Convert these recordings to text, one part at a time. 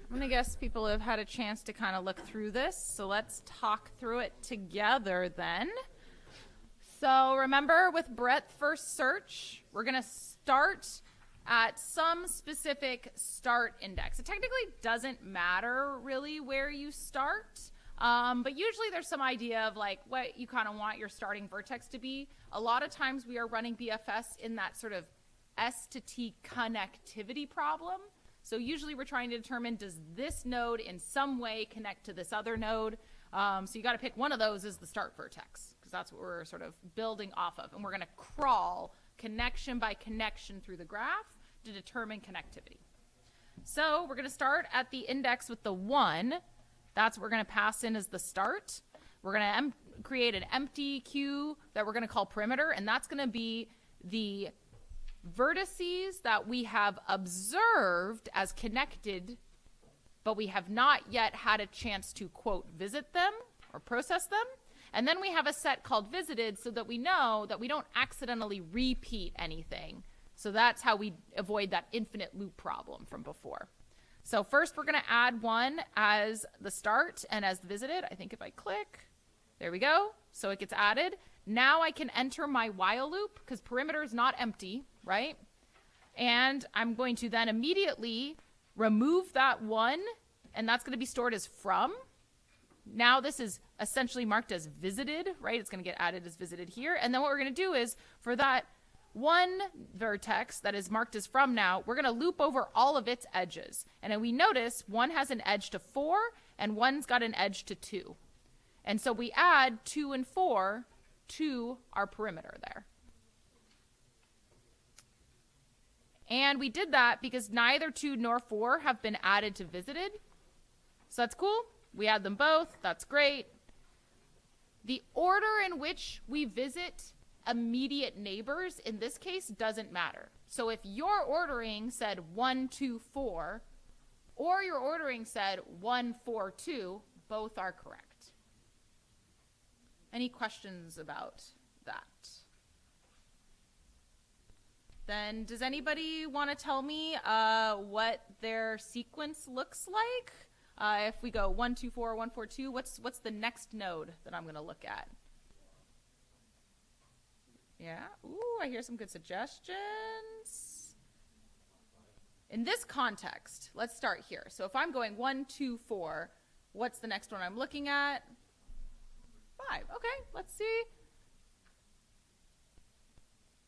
I'm gonna guess people have had a chance to kind of look through this, so let's talk through it together then. So remember, with breadth first search, we're gonna start at some specific start index. It technically doesn't matter really where you start, but usually there's some idea of like what you kind of want your starting vertex to be. A lot of times we are running BFS in that sort of S to T connectivity problem. So usually we're trying to determine, does this node in some way connect to this other node? So you got to pick one of those as the start vertex, because that's what we're sort of building off of. And we're going to crawl connection by connection through the graph to determine connectivity. So we're going to start at the index with the 1. That's what we're going to pass in as the start. We're going to create an empty queue that we're going to call perimeter, and that's going to be the vertices that we have observed as connected, but we have not yet had a chance to, quote, visit them or process them. And then we have a set called visited so that we know that we don't accidentally repeat anything. So that's how we avoid that infinite loop problem from before. So first we're going to add 1 as the start and as the visited. I think if I click, there we go. So it gets added. Now I can enter my while loop because perimeter is not empty, right? And I'm going to then immediately remove that 1, and that's going to be stored as from. Now this is essentially marked as visited, right? It's going to get added as visited here. And then what we're going to do is for that 1 vertex that is marked as from now, we're going to loop over all of its edges. And then we notice 1 has an edge to 4 and 1's got an edge to 2. And so we add 2 and 4 to our perimeter there. And we did that because neither 2 nor 4 have been added to visited. So that's cool. We add them both. That's great. The order in which we visit immediate neighbors in this case doesn't matter. So if your ordering said 1, 2, 4, or your ordering said 1, 4, 2, both are correct. Any questions about that? Then does anybody want to tell me what their sequence looks like? If we go 1, 2, 4, 1, 4, 2, what's the next node that I'm going to look at? Yeah. Ooh, I hear some good suggestions. In this context, let's start here. So if I'm going 1, 2, 4, what's the next one I'm looking at? 5. Okay, let's see.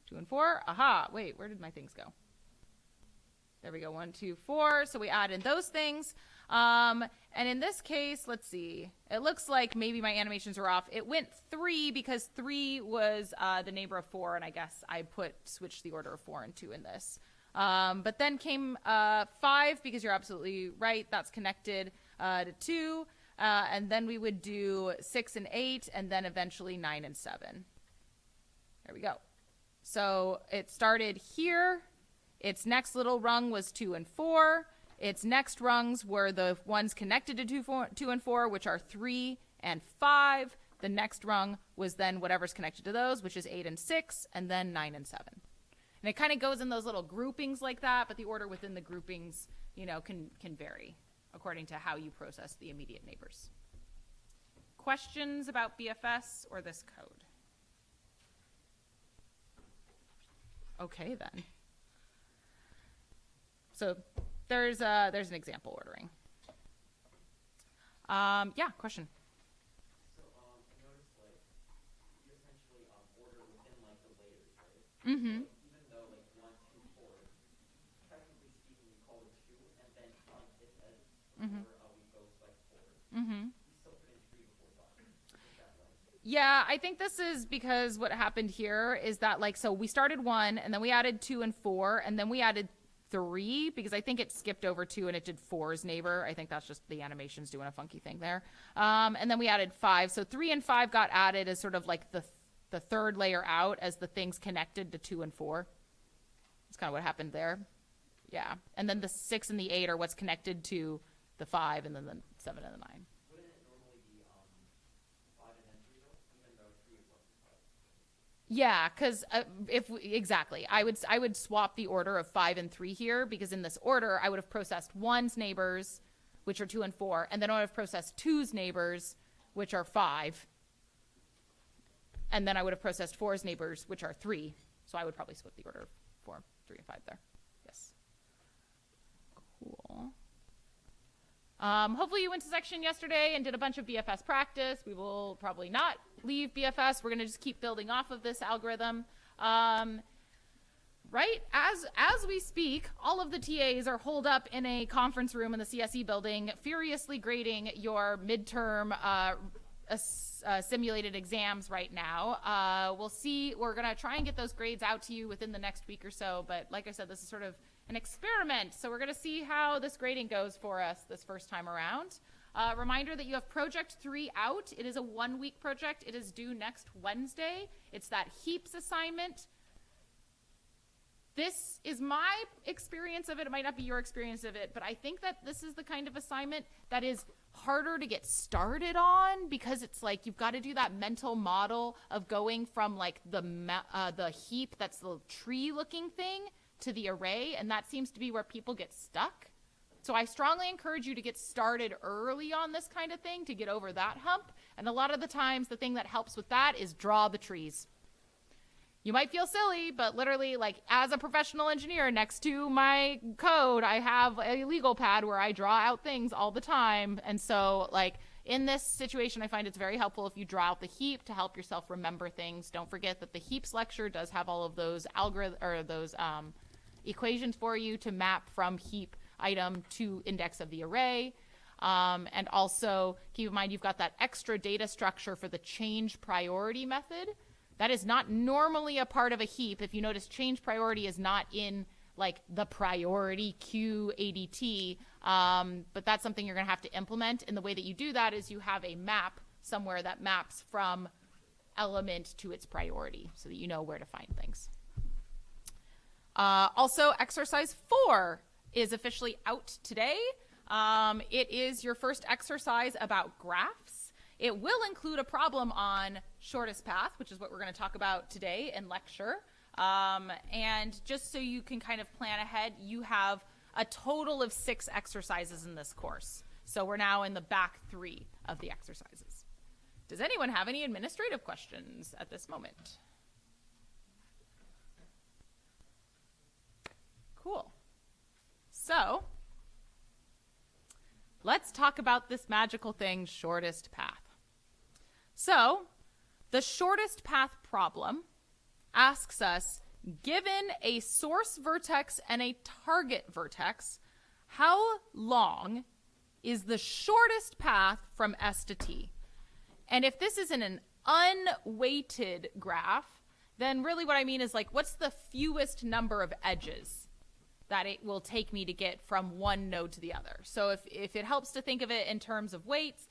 2 and 4. Aha, wait, where did my things go? There we go, 1, 2, 4. So we add in those things. And in this case, let's see. It looks like maybe my animations are off. It went 3 because 3 was the neighbor of 4, and I guess I switched the order of 4 and 2 in this. But then came 5 because you're absolutely right. That's connected to 2. And then we would do 6 and 8, and then eventually 9 and 7. There we go. So it started here. Its next little rung was 2 and 4. Its next rungs were the ones connected to 2 and 4, which are 3 and 5. The next rung was then whatever's connected to those, which is 8 and 6, and then 9 and 7. And it kind of goes in those little groupings like that, but the order within the groupings, can vary according to how you process the immediate neighbors. Questions about BFS or this code? Okay, then. So there's an example ordering. Yeah, question. So I noticed you essentially order within the layers, right? Mm-hmm. So even though 1, 2, 4, technically speaking, we call it 2, and then on this edge, Mm-hmm. we go forward. Mm-hmm. We still put in 3 before 5. Is that right? Yeah, I think this is because what happened here is that so we started 1 and then we added 2 and 4 and then we added 3 because I think it skipped over 2 and it did 4's neighbor. I think that's just the animations doing a funky thing there. And then we added 5. So 3 and 5 got added as sort of the third layer out as the things connected to 2 and 4. That's kind of what happened there. Yeah. And then the 6 and the 8 are what's connected to the 5 and then the 7 and the 9. Wouldn't it normally be 5 and then 3 though, even though 3 is less than 5? Yeah, because exactly, I would swap the order of 5 and 3 here because in this order I would have processed 1's neighbors, which are 2 and 4, and then I would have processed 2's neighbors, which are 5, and then I would have processed 4's neighbors, which are 3. So I would probably split the order of 4, 3, and 5 there. Yes. Cool. Hopefully you went to section yesterday and did a bunch of BFS practice. We will probably not leave BFS. We're going to just keep building off of this algorithm. Right? As we speak, all of the TAs are holed up in a conference room in the CSE building, furiously grading your midterm simulated exams right now. We'll see. We're going to try and get those grades out to you within the next week or so. But like I said, this is sort of an experiment. So we're going to see how this grading goes for us this first time around. Reminder that you have project 3 out. It is a 1-week project. It is due next Wednesday. It's that heaps assignment. This is my experience of it. It might not be your experience of it, but I think that this is the kind of assignment that is harder to get started on because it's like you've got to do that mental model of going from like the heap, that's the tree looking thing, to the array, and that seems to be where people get stuck. So I strongly encourage you to get started early on this kind of thing to get over that hump. And a lot of the times the thing that helps with that is draw the trees. You might feel silly, but literally, like, as a professional engineer, next to my code, I have a legal pad where I draw out things all the time. And so, like, in this situation, I find it's very helpful if you draw out the heap to help yourself remember things. Don't forget that the heaps lecture does have all of those equations for you to map from heap item to index of the array. And also, keep in mind, you've got that extra data structure for the change priority method. That is not normally a part of a heap. If you notice, change priority is not in like the priority queue ADT, but that's something you're going to have to implement. And the way that you do that is you have a map somewhere that maps from element to its priority so that you know where to find things. Also, exercise 4 is officially out today. It is your first exercise about graphs. It will include a problem on shortest path, which is what we're going to talk about today in lecture. And just so you can kind of plan ahead, you have a total of 6 exercises in this course. So we're now in the back 3 of the exercises. Does anyone have any administrative questions at this moment? Cool. So let's talk about this magical thing, shortest path. So the shortest path problem asks us, given a source vertex and a target vertex, how long is the shortest path from S to T? And if this is in an unweighted graph, then really what I mean is like, what's the fewest number of edges that it will take me to get from one node to the other? So if it helps to think of it in terms of weights,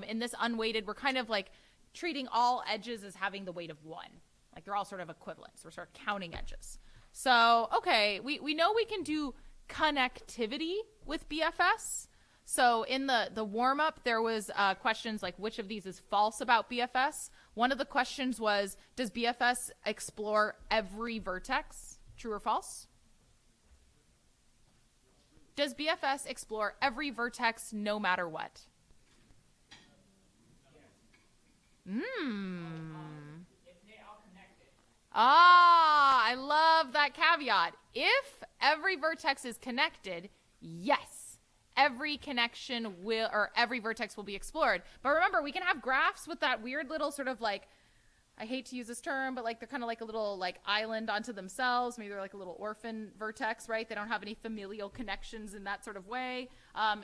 in this unweighted, we're kind of like treating all edges as having the weight of 1. Like they're all sort of equivalent. So we're sort of counting edges. So, okay, we know we can do connectivity with BFS. So in the warm-up, there was questions like which of these is false about BFS. One of the questions was, does BFS explore every vertex? True or false? Does BFS explore every vertex no matter what? I love that caveat. If every vertex is connected, yes, every connection will, or every vertex will be explored. But remember, we can have graphs with that weird little sort of like, I hate to use this term, but like they're kind of like a little like island onto themselves. Maybe they're like a little orphan vertex, right? They don't have any familial connections in that sort of way.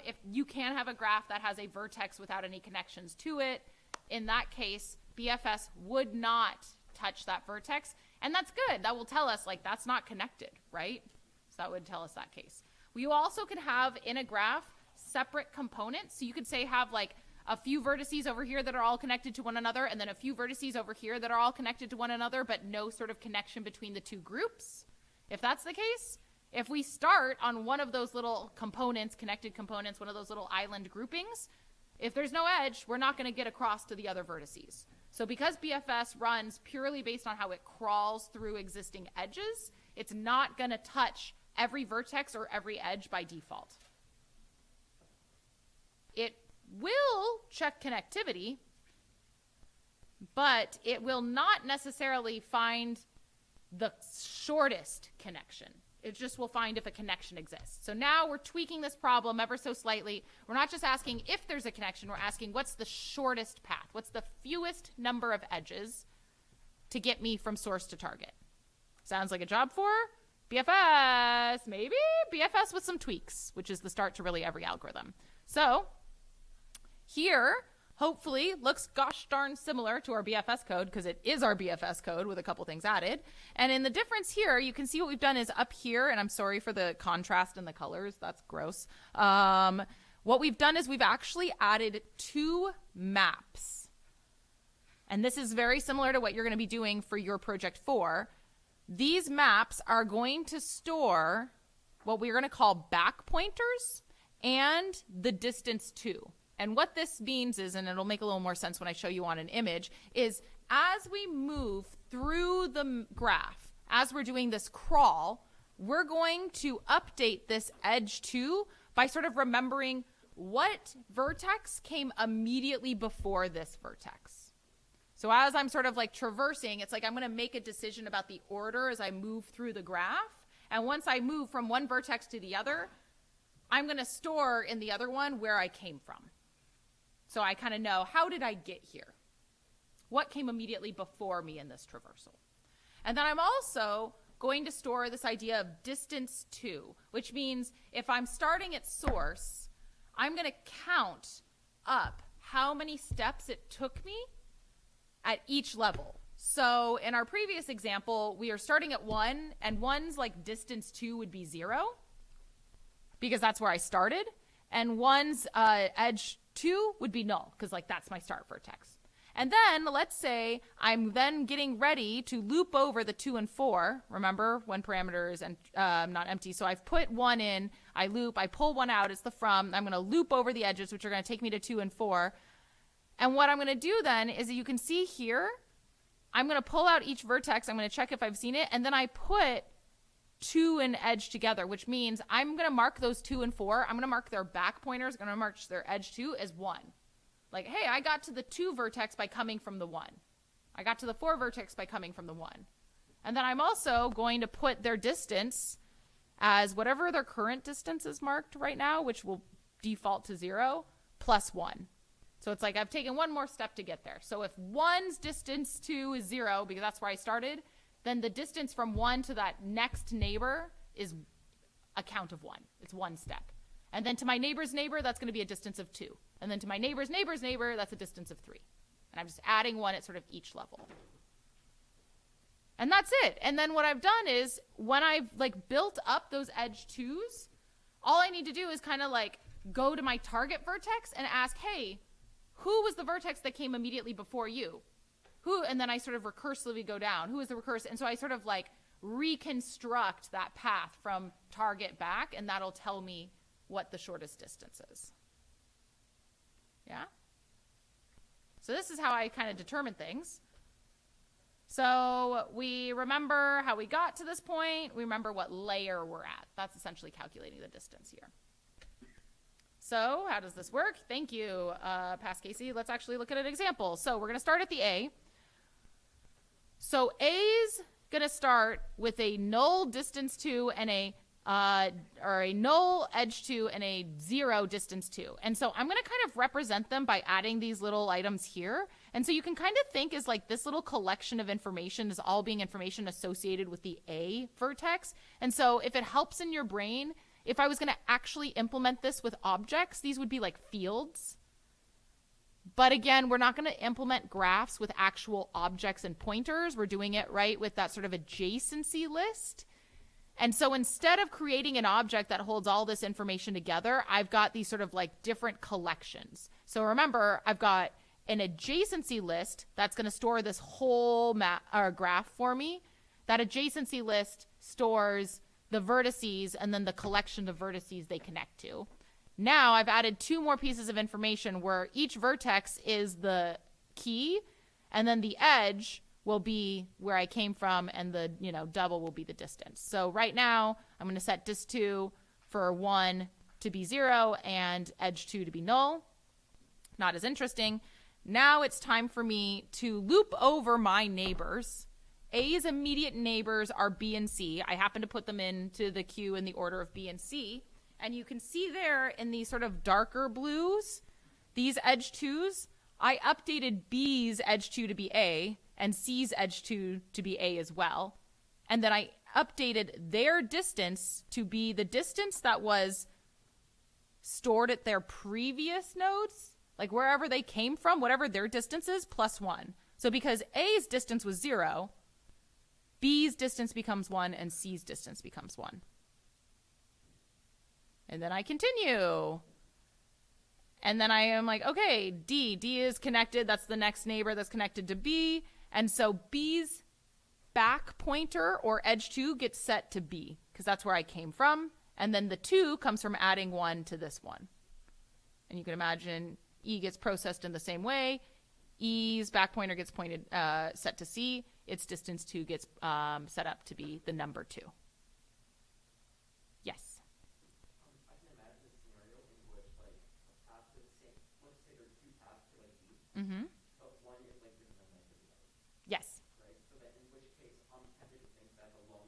If you can have a graph that has a vertex without any connections to it, in that case, BFS would not touch that vertex. And that's good. That will tell us like that's not connected, right? So that would tell us that case. We also can have in a graph separate components. So you could say have like a few vertices over here that are all connected to one another, and then a few vertices over here that are all connected to one another, but no sort of connection between the two groups. If that's the case, if we start on one of those little components, connected components, one of those little island groupings, if there's no edge, we're not going to get across to the other vertices. So because BFS runs purely based on how it crawls through existing edges, it's not going to touch every vertex or every edge by default. it will check connectivity, but it will not necessarily find the shortest connection. It just will find if a connection exists. So now we're tweaking this problem ever so slightly. We're not just asking if there's a connection. We're asking what's the shortest path? What's the fewest number of edges to get me from source to target? Sounds like a job for BFS, maybe? BFS with some tweaks, which is the start to really every algorithm. So here, hopefully, looks gosh darn similar to our BFS code, because it is our BFS code with a couple things added. And in the difference here, you can see what we've done is up here, and I'm sorry for the contrast in the colors. That's gross. What we've done is we've actually added 2 maps. And this is very similar to what you're going to be doing for your project 4. These maps are going to store what we're going to call back pointers and the distance to. And what this means is, and it'll make a little more sense when I show you on an image, is as we move through the graph, as we're doing this crawl, we're going to update this edge 2 by sort of remembering what vertex came immediately before this vertex. So as I'm sort of like traversing, it's like I'm going to make a decision about the order as I move through the graph. And once I move from one vertex to the other, I'm going to store in the other one where I came from. So I kind of know, how did I get here? What came immediately before me in this traversal? And then I'm also going to store this idea of distance to, which means if I'm starting at source, I'm going to count up how many steps it took me at each level. So in our previous example, we are starting at 1, and 1's like distance to would be 0, because that's where I started. And 1's edge 2 would be null, because like that's my start vertex. And then let's say I'm then getting ready to loop over the 2 and 4. Remember, one parameter is not empty. So I've put 1 in, I loop, I pull 1 out, it's the from. I'm going to loop over the edges, which are going to take me to 2 and 4. And what I'm going to do then is, you can see here, I'm going to pull out each vertex. I'm going to check if I've seen it. And then I put 2 and edge together, which means I'm going to mark those 2 and 4. I'm going to mark their back pointers. I'm going to mark their edge 2 as 1. Like, hey, I got to the 2 vertex by coming from the 1. I got to the 4 vertex by coming from the 1. And then I'm also going to put their distance as whatever their current distance is marked right now, which will default to 0, plus 1. So it's like I've taken one more step to get there. So if 1's distance to is 0, because that's where I started, then the distance from 1 to that next neighbor is a count of 1. It's 1 step. And then to my neighbor's neighbor, that's going to be a distance of 2. And then to my neighbor's neighbor's neighbor, that's a distance of 3. And I'm just adding 1 at sort of each level. And that's it. And then what I've done is, when I've like built up those edge 2's, all I need to do is kind of like go to my target vertex and ask, hey, who was the vertex that came immediately before you? Who? And then I sort of recursively go down. Who is the recursive? And so I sort of like reconstruct that path from target back, and that'll tell me what the shortest distance is. Yeah? So this is how I kind of determine things. So we remember how we got to this point. We remember what layer we're at. That's essentially calculating the distance here. So how does this work? Thank you, Past Casey. Let's actually look at an example. So we're going to start at the A. So A's going to start with a null distance to and a null edge to and a 0 distance to. And so I'm going to kind of represent them by adding these little items here. And so you can kind of think as like this little collection of information is all being information associated with the A vertex. And so if it helps in your brain, if I was going to actually implement this with objects, these would be like fields. But again, we're not going to implement graphs with actual objects and pointers. We're doing it right with that sort of adjacency list. And so instead of creating an object that holds all this information together, I've got these sort of like different collections. So remember, I've got an adjacency list that's going to store this whole map or graph for me. That adjacency list stores the vertices and then the collection of vertices they connect to. Now I've added 2 more pieces of information where each vertex is the key, and then the edge will be where I came from, and the double will be the distance. So right now I'm going to set dist2 for 1 to be 0 and edge 2 to be null. Not as interesting. Now it's time for me to loop over my neighbors. A's immediate neighbors are B and C. I happen to put them into the queue in the order of B and C. And you can see there in these sort of darker blues, these edge 2s, I updated B's edge 2 to be A and C's edge 2 to be A as well. And then I updated their distance to be the distance that was stored at their previous nodes, like wherever they came from, whatever their distance is, plus 1. So because A's distance was 0, B's distance becomes 1 and C's distance becomes 1. And then I continue. And then I am like, okay, D is connected. That's the next neighbor that's connected to B. And so B's back pointer or edge 2 gets set to B because that's where I came from. And then the 2 comes from adding 1 to this 1. And you can imagine E gets processed in the same way. E's back pointer gets set to C. Its distance 2 gets set up to be the number 2. Yes. I can imagine a scenario in which, like, a path to the same, let's say there's 2 paths to, like, E, but one is, like, different than, like, the other, Yes. right? So that in which case, I'm tempted to think that the smaller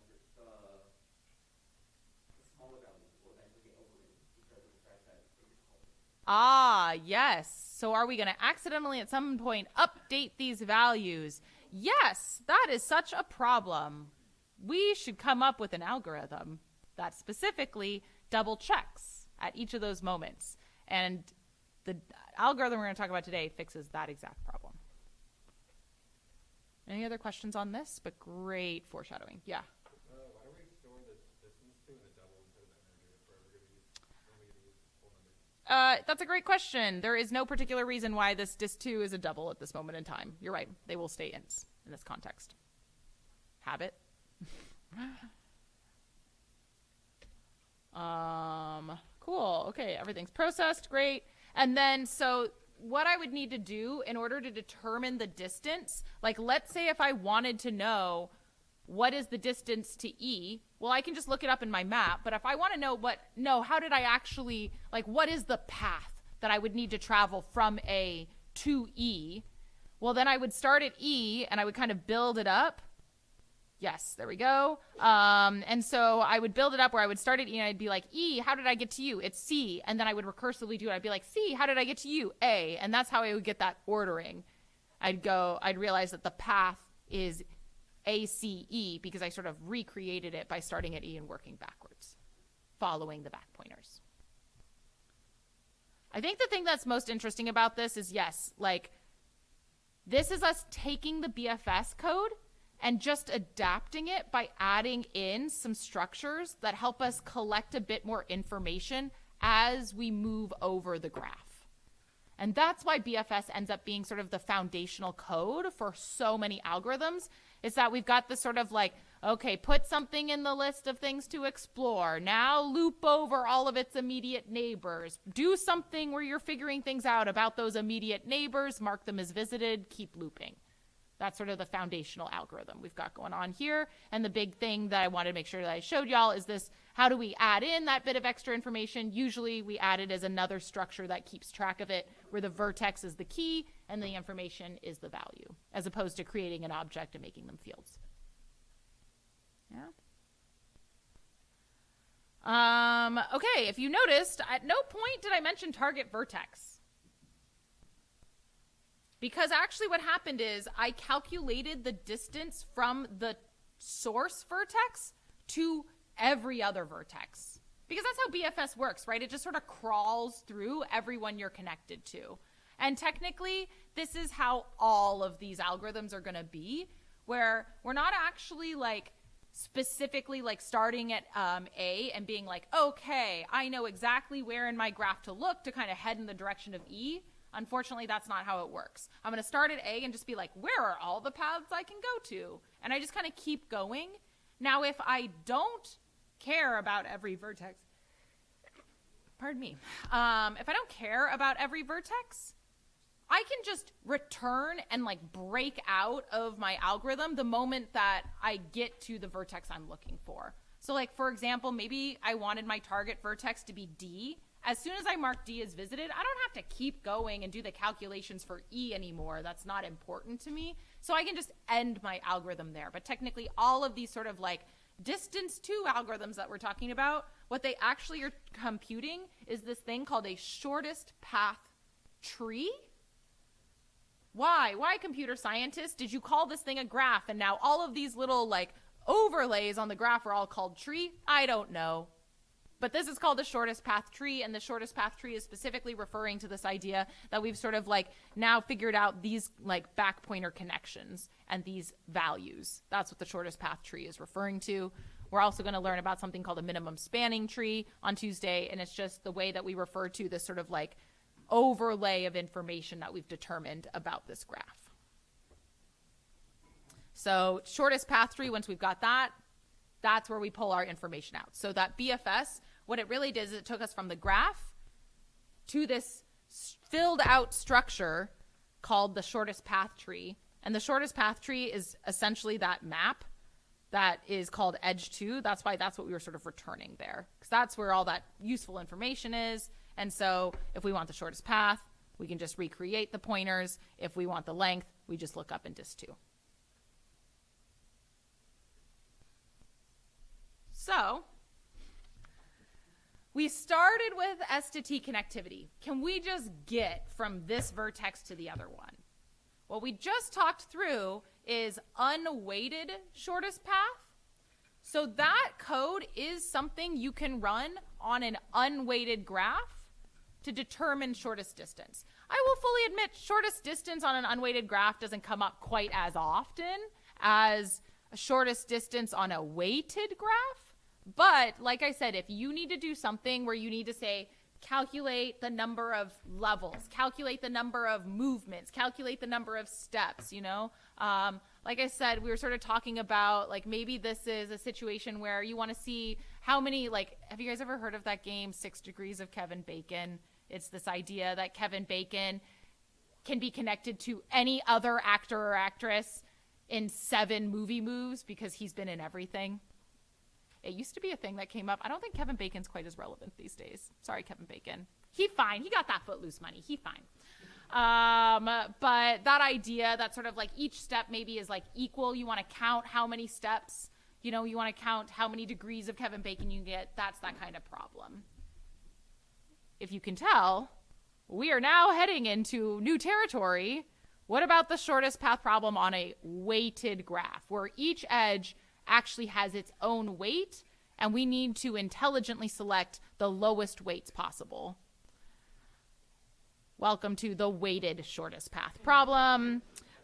value will eventually get overridden because of the fact that it is called. Ah, yes. So are we going to accidentally at some point update these values? Yes, that is such a problem. We should come up with an algorithm that specifically double checks at each of those moments. And the algorithm we're going to talk about today fixes that exact problem. Any other questions on this? But great foreshadowing. Yeah. Why don't we store the distance to and the double instead of the integer if we're ever going to use whole numbers? That's a great question. There is no particular reason why this dist2 is a double at this moment in time. You're right. They will stay ints in this context. Habit. Cool. Okay, everything's processed. Great. And then, so what I would need to do in order to determine the distance, like let's say if I wanted to know what is the distance to E, well, I can just look it up in my map. But if I want to know how did I actually, like, what is the path that I would need to travel from A to E? Well, then I would start at E and I would kind of build it up. Yes, there we go. And so I would build it up where I would start at E and I'd be like, E, how did I get to you? It's C. And then I would recursively do it. I'd be like, C, how did I get to you? A. And that's how I would get that ordering. I'd realize that the path is ACE because I sort of recreated it by starting at E and working backwards, following the back pointers. I think the thing that's most interesting about this is, yes, like, this is us taking the BFS code and just adapting it by adding in some structures that help us collect a bit more information as we move over the graph. And that's why BFS ends up being sort of the foundational code for so many algorithms, is that we've got this sort of like, okay, put something in the list of things to explore. Now loop over all of its immediate neighbors. Do something where you're figuring things out about those immediate neighbors, mark them as visited, keep looping. That's sort of the foundational algorithm we've got going on here. And the big thing that I wanted to make sure that I showed y'all is this: how do we add in that bit of extra information? Usually we add it as another structure that keeps track of it, where the vertex is the key and the information is the value, as opposed to creating an object and making them fields. Yeah. Okay, if you noticed, at no point did I mention target vertex. Because actually what happened is I calculated the distance from the source vertex to every other vertex. Because that's how BFS works, right? It just sort of crawls through everyone you're connected to. And technically, this is how all of these algorithms are going to be, where we're not actually like specifically like starting at A and being like, okay, I know exactly where in my graph to look to kind of head in the direction of E. Unfortunately, that's not how it works. I'm going to start at A and just be like, where are all the paths I can go to? And I just kind of keep going. Now, if I don't care about every vertex, pardon me, if I don't care about every vertex, I can just return and like break out of my algorithm the moment that I get to the vertex I'm looking for. So like, for example, maybe I wanted my target vertex to be D. As soon as I mark D as visited, I don't have to keep going and do the calculations for E anymore. That's not important to me. So I can just end my algorithm there. But technically, all of these sort of like distance to algorithms that we're talking about, what they actually are computing is this thing called a shortest path tree. Why? Why, computer scientists, did you call this thing a graph and now all of these little like overlays on the graph are all called tree? I don't know. But this is called the shortest path tree, and the shortest path tree is specifically referring to this idea that we've sort of like now figured out these like back pointer connections and these values. That's what the shortest path tree is referring to. We're also going to learn about something called a minimum spanning tree on Tuesday, and it's just the way that we refer to this sort of like overlay of information that we've determined about this graph. So shortest path tree, once we've got that, that's where we pull our information out. So that BFS, what it really did is it took us from the graph to this filled out structure called the shortest path tree. And the shortest path tree is essentially that map that is called edge 2. That's why that's what we were sort of returning there, because that's where all that useful information is. And so if we want the shortest path, we can just recreate the pointers. If we want the length, we just look up in dist2. So we started with S to T connectivity. Can we just get from this vertex to the other one? What we just talked through is unweighted shortest path. So that code is something you can run on an unweighted graph to determine shortest distance. I will fully admit shortest distance on an unweighted graph doesn't come up quite as often as a shortest distance on a weighted graph. But like I said, if you need to do something where you need to say, calculate the number of levels, calculate the number of movements, calculate the number of steps, you know, like I said, we were sort of talking about like maybe this is a situation where you want to see how many, like, have you guys ever heard of that game 6 Degrees of Kevin Bacon? It's this idea that Kevin Bacon can be connected to any other actor or actress in 7 movie moves because he's been in everything. It used to be a thing that came up. I don't think Kevin Bacon's quite as relevant these days. Sorry, Kevin Bacon. He fine. He got that Footloose money. He fine. But that idea that sort of like each step maybe is like equal. You want to count how many steps, you know, you want to count how many degrees of Kevin Bacon you get. That's that kind of problem. If you can tell, we are now heading into new territory. What about the shortest path problem on a weighted graph where each edge actually has its own weight, and we need to intelligently select the lowest weights possible? Welcome to the weighted shortest path problem.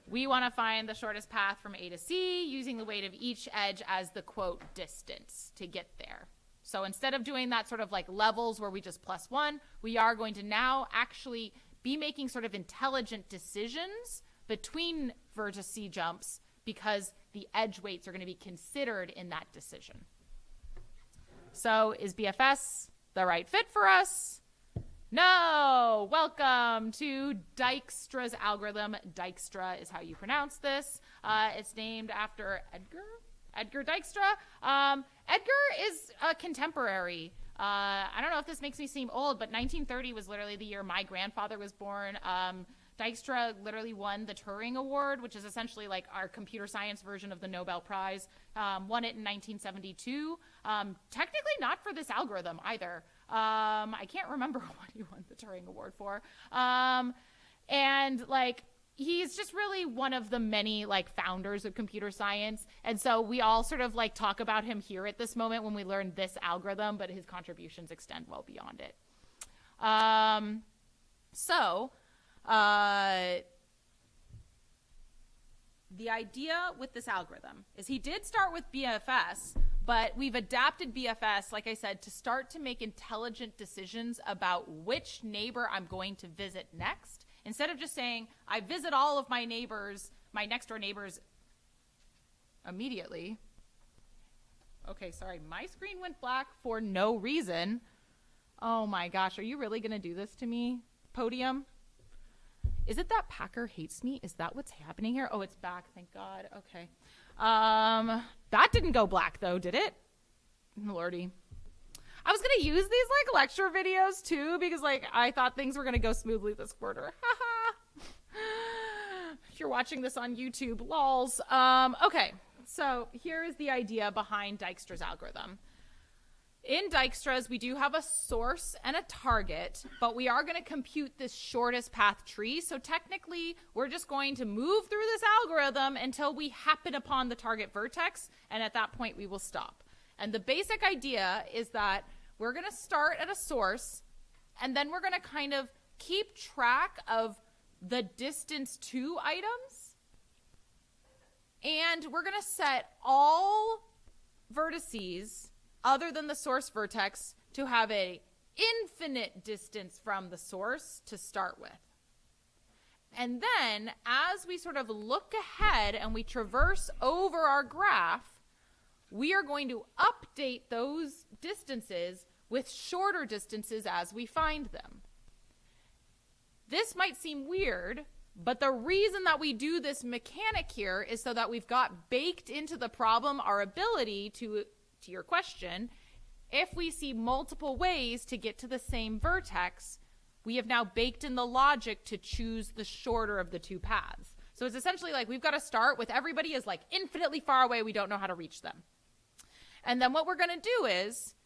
We want to find the shortest path from A to C using the weight of each edge as the quote distance to get there. So instead of doing that sort of like levels where we just +1, we are going to now actually be making sort of intelligent decisions between vertex jumps because the edge weights are going to be considered in that decision. So is BFS the right fit for us? No. Welcome to Dijkstra's algorithm. Dijkstra is how you pronounce this. It's named after Edgar Dijkstra. Edgar is a contemporary. I don't know if this makes me seem old, but 1930 was literally the year my grandfather was born. Dijkstra literally won the Turing Award, which is essentially like our computer science version of the Nobel Prize. Won it in 1972. Technically not for this algorithm either. I can't remember what he won the Turing Award for. And like, he's just really one of the many like founders of computer science. And so we all sort of like talk about him here at this moment when we learn this algorithm, but his contributions extend well beyond it. The idea with this algorithm is he did start with BFS, but we've adapted BFS, like I said, to start to make intelligent decisions about which neighbor I'm going to visit next. Instead of just saying, I visit all of my neighbors, my next door neighbors immediately. Okay, sorry, my screen went black for no reason. Oh my gosh, are you really gonna do this to me, Podium? Is it that Packer hates me? Is that what's happening here? Oh, it's back, thank God, okay. That didn't go black though, did it? Lordy. I was going to use these like lecture videos too because like I thought things were going to go smoothly this quarter. If you're watching this on YouTube, lols. Okay, so here is the idea behind Dijkstra's algorithm. In Dijkstra's, we do have a source and a target, but we are going to compute this shortest path tree. So technically, we're just going to move through this algorithm until we happen upon the target vertex, and at that point, we will stop. And the basic idea is that we're going to start at a source, and then we're going to kind of keep track of the distance to items, and we're going to set all vertices other than the source vertex to have a infinite distance from the source to start with. And then as we sort of look ahead and we traverse over our graph, we are going to update those distances with shorter distances as we find them. This might seem weird, but the reason that we do this mechanic here is so that we've got baked into the problem our ability to your question, if we see multiple ways to get to the same vertex, we have now baked in the logic to choose the shorter of the two paths. So it's essentially like we've got to start with everybody is like infinitely far away, we don't know how to reach them. And then what we're going to do is,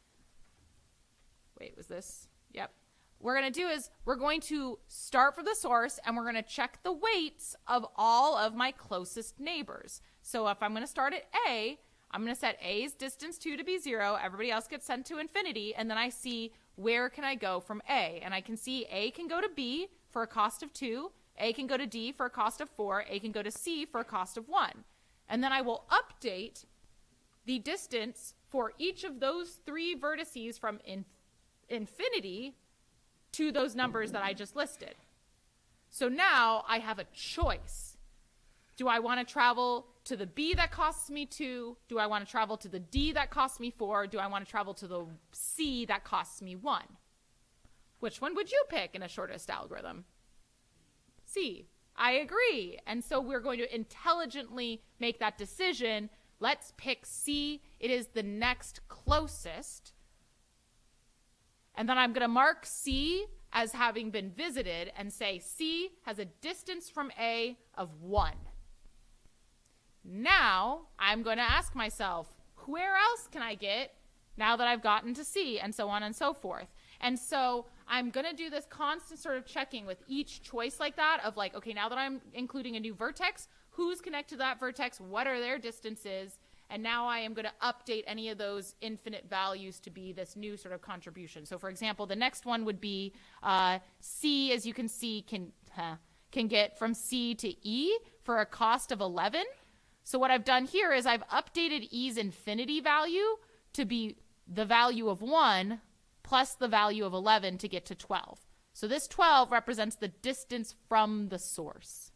wait, was this? Yep. We're going to do is we're going to start from the source and we're going to check the weights of all of my closest neighbors. So if I'm going to start at A, I'm going to set A's distance 2 to be 0. Everybody else gets sent to infinity. And then I see where can I go from A. And I can see A can go to B for a cost of 2. A can go to D for a cost of 4. A can go to C for a cost of 1. And then I will update the distance for each of those 3 vertices from infinity to those numbers that I just listed. So now I have a choice. Do I want to travel to the B that costs me 2? Do I want to travel to the D that costs me 4? Do I want to travel to the C that costs me 1? Which one would you pick in a shortest algorithm? C. I agree. And so we're going to intelligently make that decision. Let's pick C. It is the next closest. And then I'm going to mark C as having been visited and say C has a distance from A of 1. Now I'm going to ask myself, where else can I get now that I've gotten to C, and so on and so forth. And so I'm going to do this constant sort of checking with each choice like that of like, okay, now that I'm including a new vertex, who's connected to that vertex? What are their distances? And now I am going to update any of those infinite values to be this new sort of contribution. So for example, the next one would be C, as you can see, can get from C to E for a cost of 11. So what I've done here is I've updated E's infinity value to be the value of 1 plus the value of 11 to get to 12. So this 12 represents the distance from the source.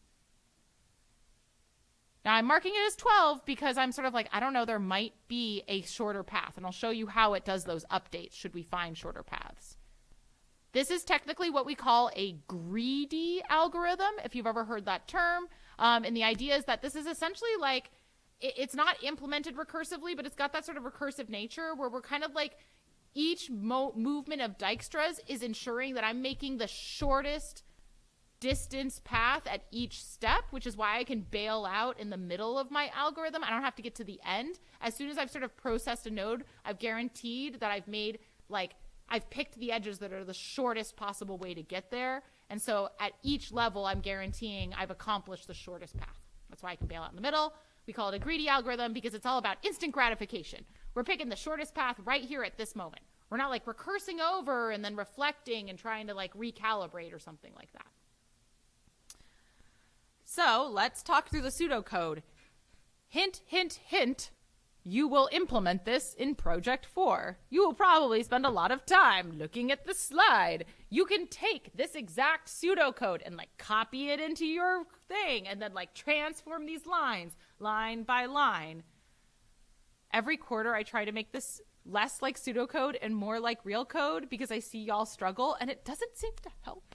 Now I'm marking it as 12 because I'm sort of like, I don't know, there might be a shorter path. And I'll show you how it does those updates should we find shorter paths. This is technically what we call a greedy algorithm, if you've ever heard that term. And the idea is that this is essentially like, it's not implemented recursively, but it's got that sort of recursive nature where we're kind of like, each movement of Dijkstra's is ensuring that I'm making the shortest distance path at each step, which is why I can bail out in the middle of my algorithm. I don't have to get to the end. As soon as I've sort of processed a node, I've guaranteed that I've made I've picked the edges that are the shortest possible way to get there. And so at each level, I'm guaranteeing I've accomplished the shortest path. That's why I can bail out in the middle. We call it a greedy algorithm because it's all about instant gratification. We're picking the shortest path right here at this moment. We're not like recursing over and then reflecting and trying to like recalibrate or something like that. So let's talk through the pseudocode. Hint, hint, hint. You will implement this in Project 4. You will probably spend a lot of time looking at the slide. You can take this exact pseudocode and like copy it into your thing and then like transform these lines line by line. Every quarter I try to make this less like pseudocode and more like real code because I see y'all struggle and it doesn't seem to help.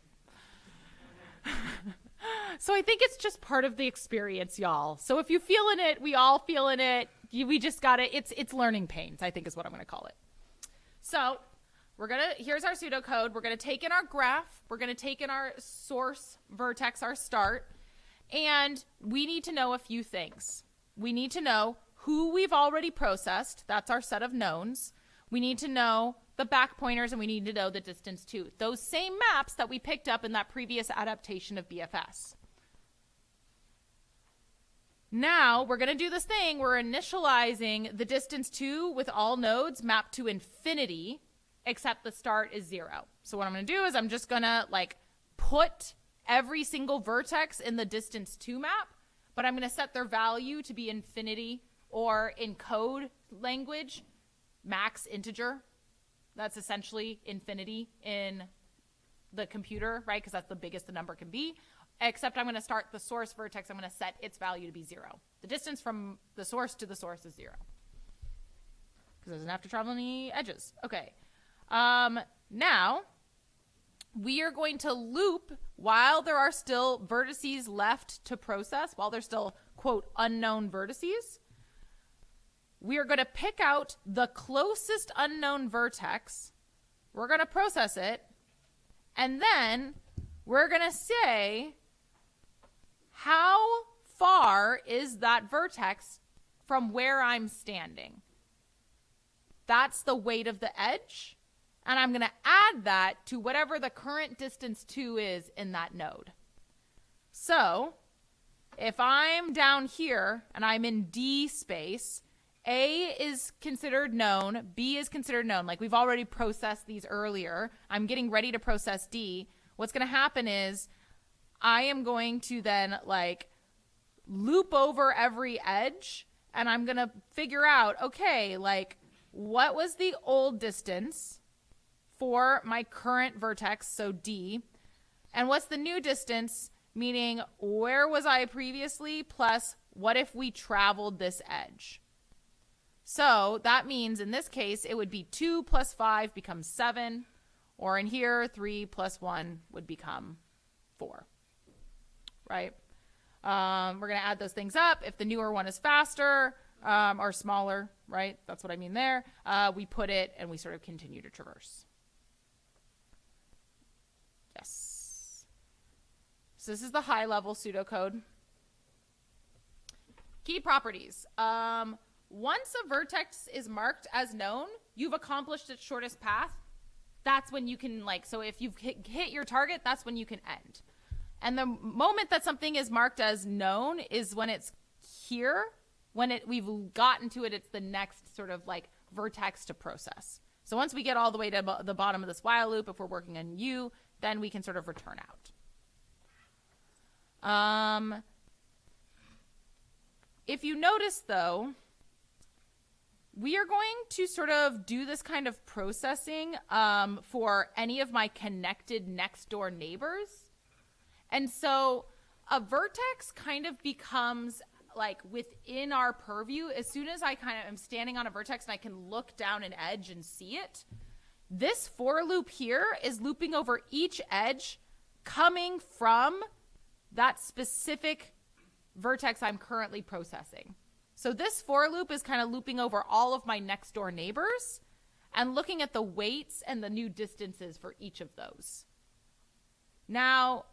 So I think it's just part of the experience, y'all. So if you feel in it, we all feel in it. We just got to, it's learning pains, I think is what I'm going to call it. So here's our pseudocode. We're going to take in our graph. We're going to take in our source vertex, our start. And we need to know a few things. We need to know who we've already processed. That's our set of knowns. We need to know the back pointers, and we need to know the distance to. Those same maps that we picked up in that previous adaptation of BFS. Now, we're going to do this thing. We're initializing the distance to with all nodes mapped to infinity, except the start is 0. So what I'm going to do is I'm just going to like put every single vertex in the distance to map, but I'm going to set their value to be infinity, or in code language, max integer. That's essentially infinity in the computer, right? Because that's the biggest the number can be. Except I'm going to start the source vertex. I'm going to set its value to be 0. The distance from the source to the source is 0. Because it doesn't have to travel any edges. Okay. Now, we are going to loop while there are still vertices left to process, while there's still, quote, unknown vertices. We are going to pick out the closest unknown vertex. We're going to process it. And then we're going to say, how far is that vertex from where I'm standing? That's the weight of the edge. And I'm going to add that to whatever the current distance to is in that node. So if I'm down here and I'm in D space, A is considered known, B is considered known. Like we've already processed these earlier. I'm getting ready to process D. What's going to happen is I am going to then like loop over every edge, and I'm going to figure out, okay, like what was the old distance for my current vertex, so D, and what's the new distance, meaning where was I previously, plus what if we traveled this edge? So that means in this case, it would be 2 plus 5 becomes 7, or in here, 3 plus 1 would become 4, right? We're going to add those things up. If the newer one is faster or smaller, right? That's what I mean there. We put it and we sort of continue to traverse. Yes. So this is the high level pseudocode. Key properties. Once a vertex is marked as known, you've accomplished its shortest path. That's when you can so if you've hit your target, that's when you can end. And the moment that something is marked as known is when it's here. When we've gotten to it, it's the next sort of vertex to process. So once we get all the way to the bottom of this while loop, if we're working on U, then we can sort of return out. If you notice, though, we are going to sort of do this kind of processing for any of my connected next door neighbors. And so a vertex kind of becomes within our purview. As soon as I kind of am standing on a vertex and I can look down an edge and see it, this for loop here is looping over each edge coming from that specific vertex I'm currently processing. So this for loop is kind of looping over all of my next door neighbors and looking at the weights and the new distances for each of those. Now,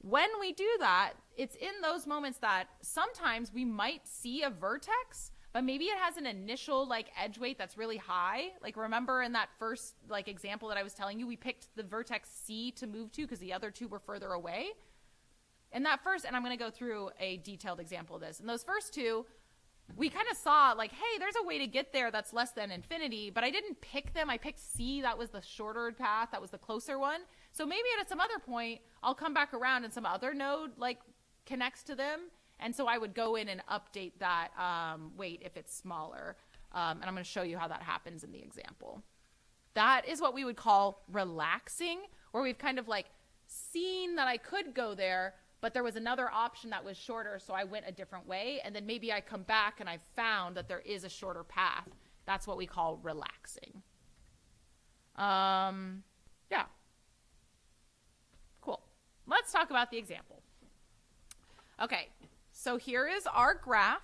when we do that, it's in those moments that sometimes we might see a vertex, but maybe it has an initial edge weight that's really high. Remember in that first example that I was telling you, we picked the vertex C to move to because the other two were further away. In that first, and I'm going to go through a detailed example of this. In those first two, we kind of saw hey, there's a way to get there that's less than infinity, but I didn't pick them. I picked C. That was the shorter path. That was the closer one. So maybe at some other point, I'll come back around and some other node connects to them. And so I would go in and update that weight if it's smaller. And I'm going to show you how that happens in the example. That is what we would call relaxing, where we've kind of seen that I could go there, but there was another option that was shorter, so I went a different way. And then maybe I come back and I found that there is a shorter path. That's what we call relaxing. Yeah. Cool. Let's talk about the example. Okay, so here is our graph.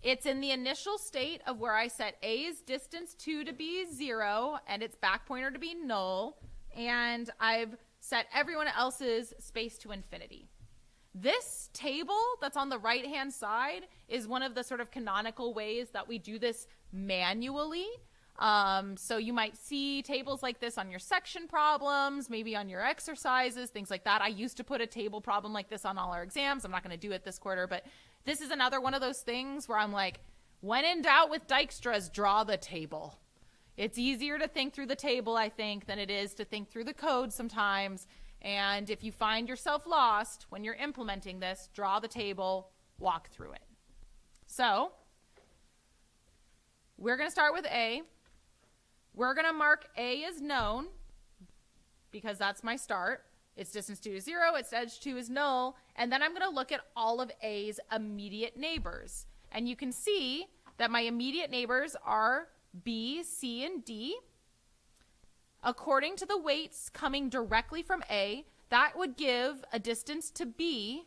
It's in the initial state of where I set A's distance 2 to be 0 and its back pointer to be null, and I've set everyone else's space to infinity. This table that's on the right-hand side is one of the sort of canonical ways that we do this manually. So you might see tables like this on your section problems, maybe on your exercises, things like that. I used to put a table problem like this on all our exams. I'm not going to do it this quarter, but this is another one of those things where I'm like, when in doubt with Dijkstra's, draw the table. It's easier to think through the table, I think, than it is to think through the code sometimes. And if you find yourself lost when you're implementing this, draw the table, walk through it. So we're going to start with A. We're going to mark A as known because that's my start. Its distance 2 is 0, its edge 2 is null, and then I'm going to look at all of A's immediate neighbors. And you can see that my immediate neighbors are B, C, and D. According to the weights coming directly from A, that would give a distance to B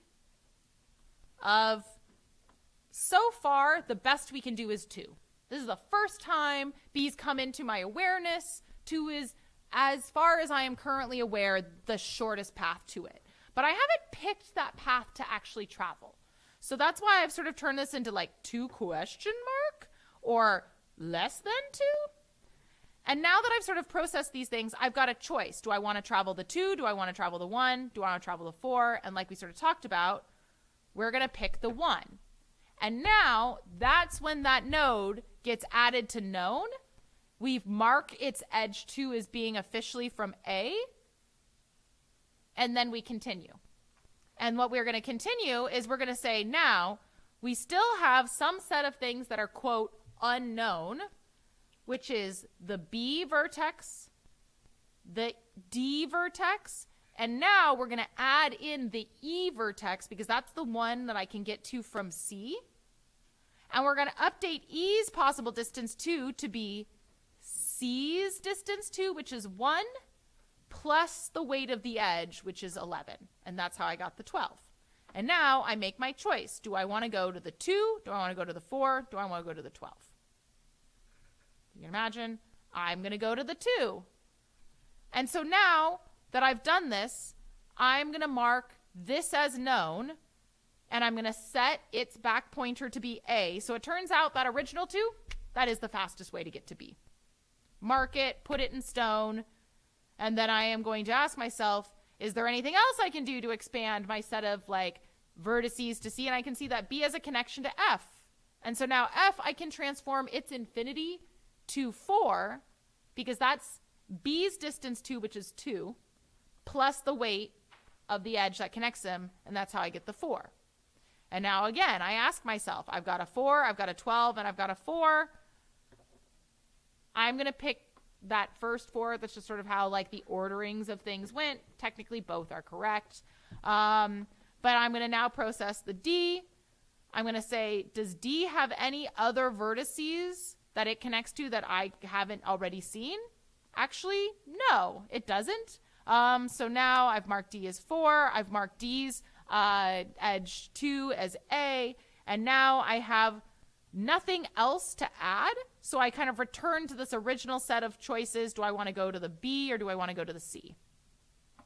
of, so far, the best we can do is 2. This is the first time B's come into my awareness. 2 is, as far as I am currently aware, the shortest path to it. But I haven't picked that path to actually travel. So that's why I've sort of turned this into like 2 question mark or less than 2. And now that I've sort of processed these things, I've got a choice. Do I want to travel the 2? Do I want to travel the 1? Do I want to travel the 4? And like we sort of talked about, we're going to pick the 1. And now that's when that node gets added to known. We've marked its edge 2 as being officially from A. And then we continue. And what we're going to continue is we're going to say now we still have some set of things that are, quote, unknown, which is the B vertex, the D vertex, and now we're going to add in the E vertex because that's the one that I can get to from C. And we're going to update E's possible distance 2 to be C's distance 2, which is 1, plus the weight of the edge, which is 11. And that's how I got the 12. And now I make my choice. Do I want to go to the 2? Do I want to go to the 4? Do I want to go to the 12? You can imagine, I'm going to go to the 2. And so now that I've done this, I'm going to mark this as known, and I'm going to set its back pointer to be A. So it turns out that original 2, that is the fastest way to get to B. Mark it, put it in stone, and then I am going to ask myself, is there anything else I can do to expand my set of like vertices to C? And I can see that B has a connection to F. And so now F, I can transform its infinity to 4 because that's B's distance 2, which is 2, plus the weight of the edge that connects them, and that's how I get the 4. And now again, I ask myself, I've got a 4, I've got a 12, and I've got a 4. I'm going to pick that first 4. That's just sort of how like the orderings of things went. Technically, both are correct. But I'm going to now process the D. I'm going to say, does D have any other vertices that it connects to that I haven't already seen? Actually, no, it doesn't. So now I've marked D as 4. I've marked D's edge 2 as A. And now I have nothing else to add. So I kind of return to this original set of choices. Do I want to go to the B or do I want to go to the C?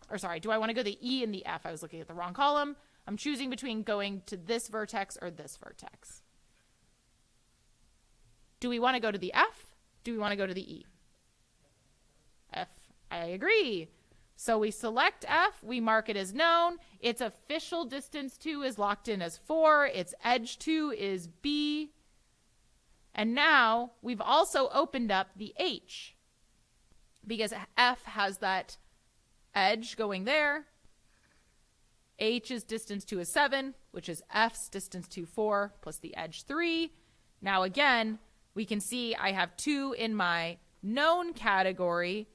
Or sorry, do I want to go to the E and the F? I was looking at the wrong column. I'm choosing between going to this vertex or this vertex. Do we want to go to the F? Do we want to go to the E? F, I agree. So we select F, we mark it as known. Its official distance 2 is locked in as 4. Its edge 2 is B. And now we've also opened up the H because F has that edge going there. H's distance 2 is 7, which is F's distance 2, 4, plus the edge 3. Now again, we can see I have 2 in my known category.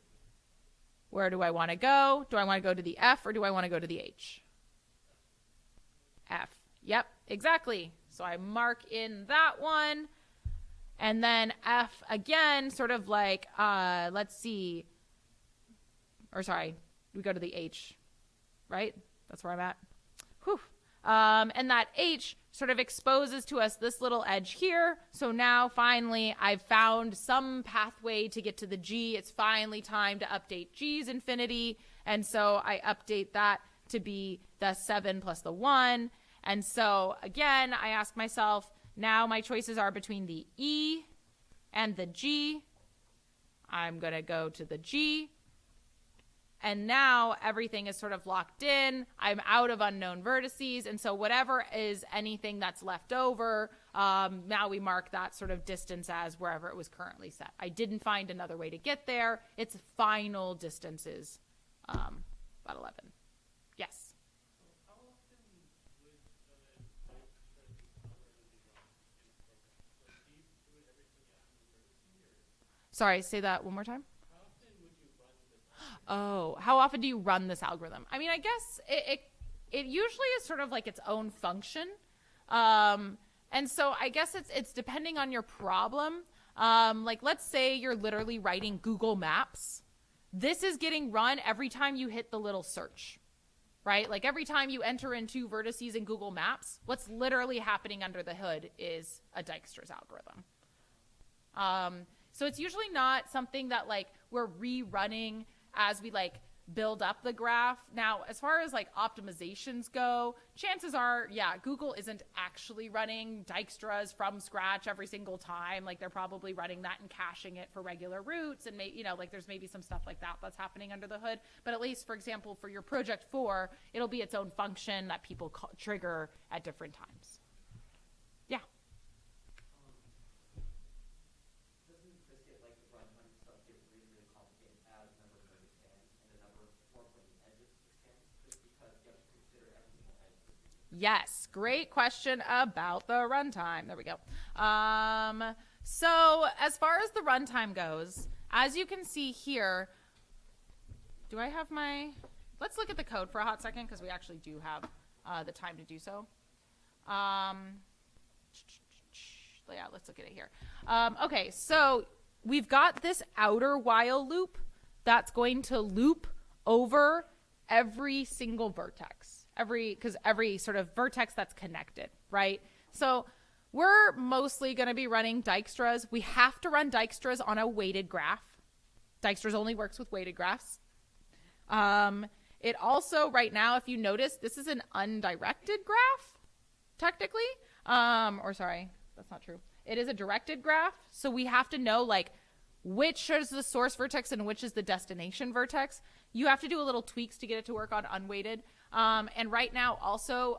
Where do I want to go? Do I want to go to the F or do I want to go to the H? F. Yep, exactly. So I mark in that one. And then F again, sort of like, let's see. Or sorry, we go to the H, right? That's where I'm at. Whew. And that H sort of exposes to us this little edge here. So now finally I've found some pathway to get to the G. It's finally time to update G's infinity. And so I update that to be the 7 plus the 1. And so again, I ask myself, now my choices are between the E and the G. I'm going to go to the G. And now everything is sort of locked in. I'm out of unknown vertices. And so whatever is anything that's left over, now we mark that sort of distance as wherever it was currently set. I didn't find another way to get there. Its final distance is about 11. Yes? How often would Dijkstra algorithm be run in a program? Like, do you do it every time you add a new vertex, or Sorry, say that one more time. how often would you run this? Oh, how often do you run this algorithm? I mean, I guess it usually is sort of like its own function. And so I guess it's depending on your problem. Like, let's say you're literally writing Google Maps. This is getting run every time you hit the little search, right? Like every time you enter into vertices in Google Maps, what's literally happening under the hood is a Dijkstra's algorithm. So it's usually not something that like we're rerunning as we like build up the graph. Now, as far as like optimizations go, chances are, yeah, Google isn't actually running Dijkstra's from scratch every single time. Like they're probably running that and caching it for regular routes. And like there's maybe some stuff like that that's happening under the hood. But at least, for example, for your project 4, it'll be its own function that people trigger at different times. Yeah. Doesn't this get like the runtime stuff get really, really complicated as the number of nodes expands and the number of forepointing edges expands? Just because you have to consider every single edge. Yes, great question about the runtime. There we go. So as far as the runtime goes, as you can see here, do I have my, let's look at the code for a hot second because we actually do have the time to do so. Yeah, let's look at it here. Okay, so we've got this outer while loop that's going to loop over every single vertex, because every sort of vertex that's connected, right? So we're mostly going to be running Dijkstra's. We have to run Dijkstra's on a weighted graph. Dijkstra's only works with weighted graphs. It also, right now, if you notice, this is an undirected graph, technically. Or sorry, that's not true. It is a directed graph. So we have to know, like, which is the source vertex and which is the destination vertex. You have to do a little tweaks to get it to work on unweighted. And right now, also,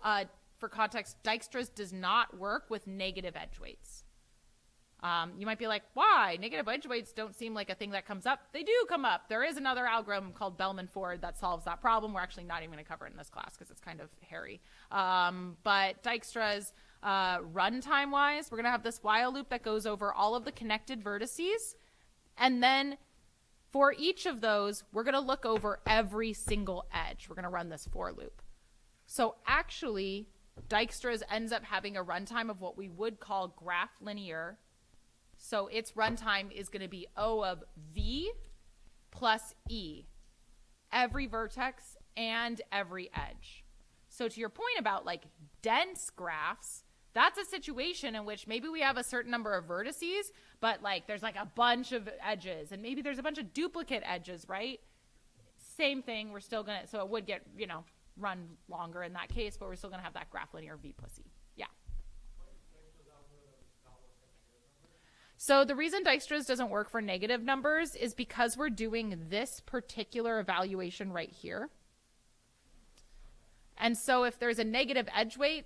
for context, Dijkstra's does not work with negative edge weights. You might be like, why? Negative edge weights don't seem like a thing that comes up. They do come up. There is another algorithm called Bellman-Ford that solves that problem. We're actually not even going to cover it in this class because it's kind of hairy. But Dijkstra's runtime-wise, we're going to have this while loop that goes over all of the connected vertices. And then for each of those, we're going to look over every single edge. We're going to run this for loop. So actually, Dijkstra's ends up having a runtime of what we would call graph linear. So its runtime is going to be O of V plus E, every vertex and every edge. So to your point about like dense graphs, that's a situation in which maybe we have a certain number of vertices, but like there's like a bunch of edges and maybe there's a bunch of duplicate edges, right? Same thing. We're still going to, so it would get, run longer in that case, but we're still going to have that graph linear V plus E. Yeah. So the reason Dijkstra's doesn't work for negative numbers is because we're doing this particular evaluation right here. And so if there's a negative edge weight,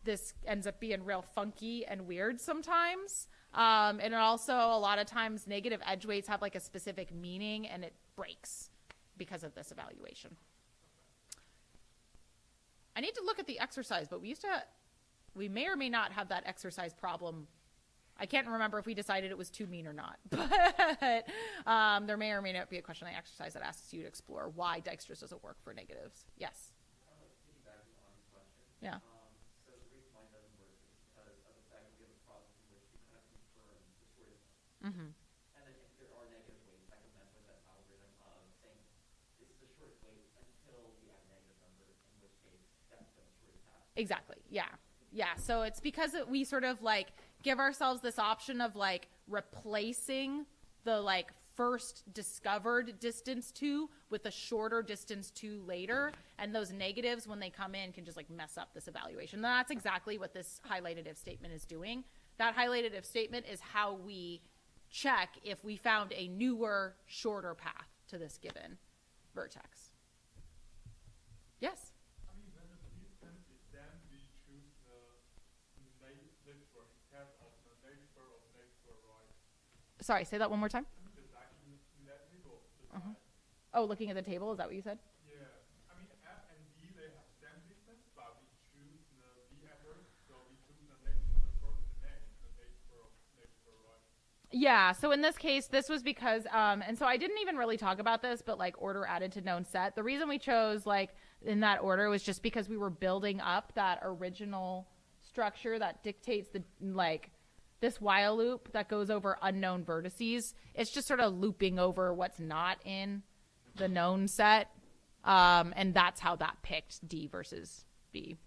this ends up being real funky and weird sometimes. And also a lot of times negative edge weights have like a specific meaning and it breaks because of this evaluation. I need to look at the exercise, but we may or may not have that exercise problem. I can't remember if we decided it was too mean or not, but there may or may not be a question on the exercise that asks you to explore why Dijkstra's doesn't work for negatives. Yes. Piggybacking on this question. Yeah. So the reason why it doesn't work is because of the fact that we have a problem in which we kind of confirm the shortest one. Mm-hmm. And then if there are negative weights, that can mess with that algorithm of saying this is the shortest weight until we have a negative number, in which case that's the shortest path. Exactly. Yeah. Yeah. So it's because we sort of like give ourselves this option of like replacing the like first discovered distance to with a shorter distance to later. And those negatives, when they come in, can just like mess up this evaluation. And that's exactly what this highlighted if statement is doing. That highlighted if statement is how we check if we found a newer, shorter path to this given vertex. Yes? I mean, when the distance is then we choose the nature instead of the nature of nature, right? Sorry, say that one more time. Just like in that table, the side. Oh, looking at the table, is that what you said? Yeah. I mean, F and D, they have same distance, but we choose the B effort, so we choose the nature according to the nature of nature, right? Yeah, so in this case, this was because, and so I didn't even really talk about this, but like order added to known set. The reason we chose like in that order was just because we were building up that original structure that dictates the like this while loop that goes over unknown vertices. It's just sort of looping over what's not in the known set. And that's how that picked D versus B.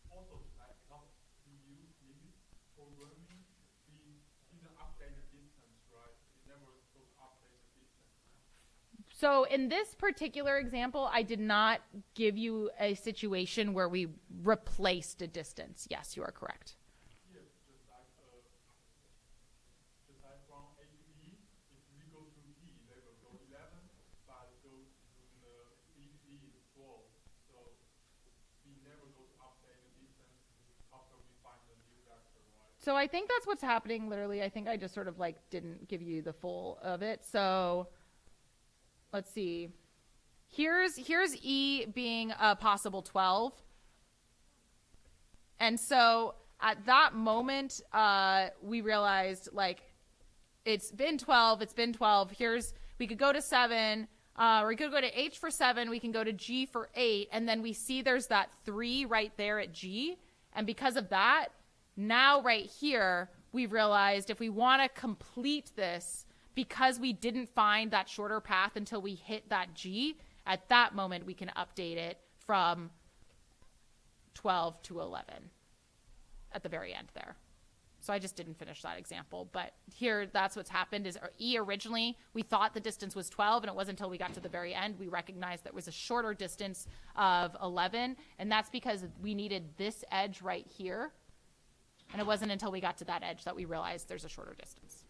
Also, like not we use limit programming, we didn't update the distance, right? We never supposed to update the distance. So in this particular example, I did not give you a situation where we replaced a distance. Yes, you are correct. Yes, just like from A to E, if we go to D, they will go 11, but go to the B to E is 12. So we never go to update the distance after we find the new vector, right? So I think that's what's happening literally. I think I just sort of like didn't give you the full of it. So let's see. Here's E being a possible 12. And so at that moment, we realized like it's been 12. We could go to 7. Or we could go to H for 7. We can go to G for 8. And then we see there's that 3 right there at G. And because of that, now right here, we realized if we want to complete this, because we didn't find that shorter path until we hit that G, at that moment we can update it from 12 to 11 at the very end there. So I just didn't finish that example, but here that's what's happened is E originally, we thought the distance was 12, and it wasn't until we got to the very end we recognized there was a shorter distance of 11, and that's because we needed this edge right here, and it wasn't until we got to that edge that we realized there's a shorter distance.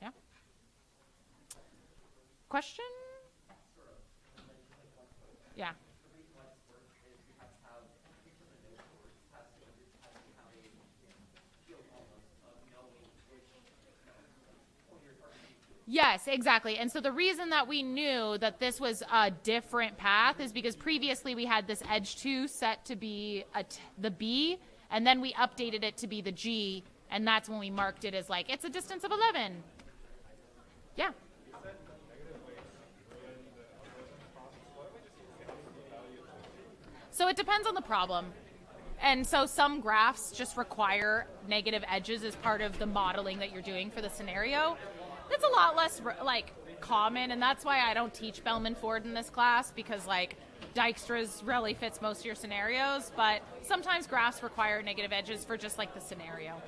Yeah? Question? Yeah. Yes, exactly. And so the reason that we knew that this was a different path is because previously we had this edge 2 set to be the B, and then we updated it to be the G, and that's when we marked it as like, it's a distance of 11. Yeah. So it depends on the problem. And so some graphs just require negative edges as part of the modeling that you're doing for the scenario. It's a lot less like common, and that's why I don't teach Bellman-Ford in this class, because like Dijkstra's really fits most of your scenarios, but sometimes graphs require negative edges for just like the scenario.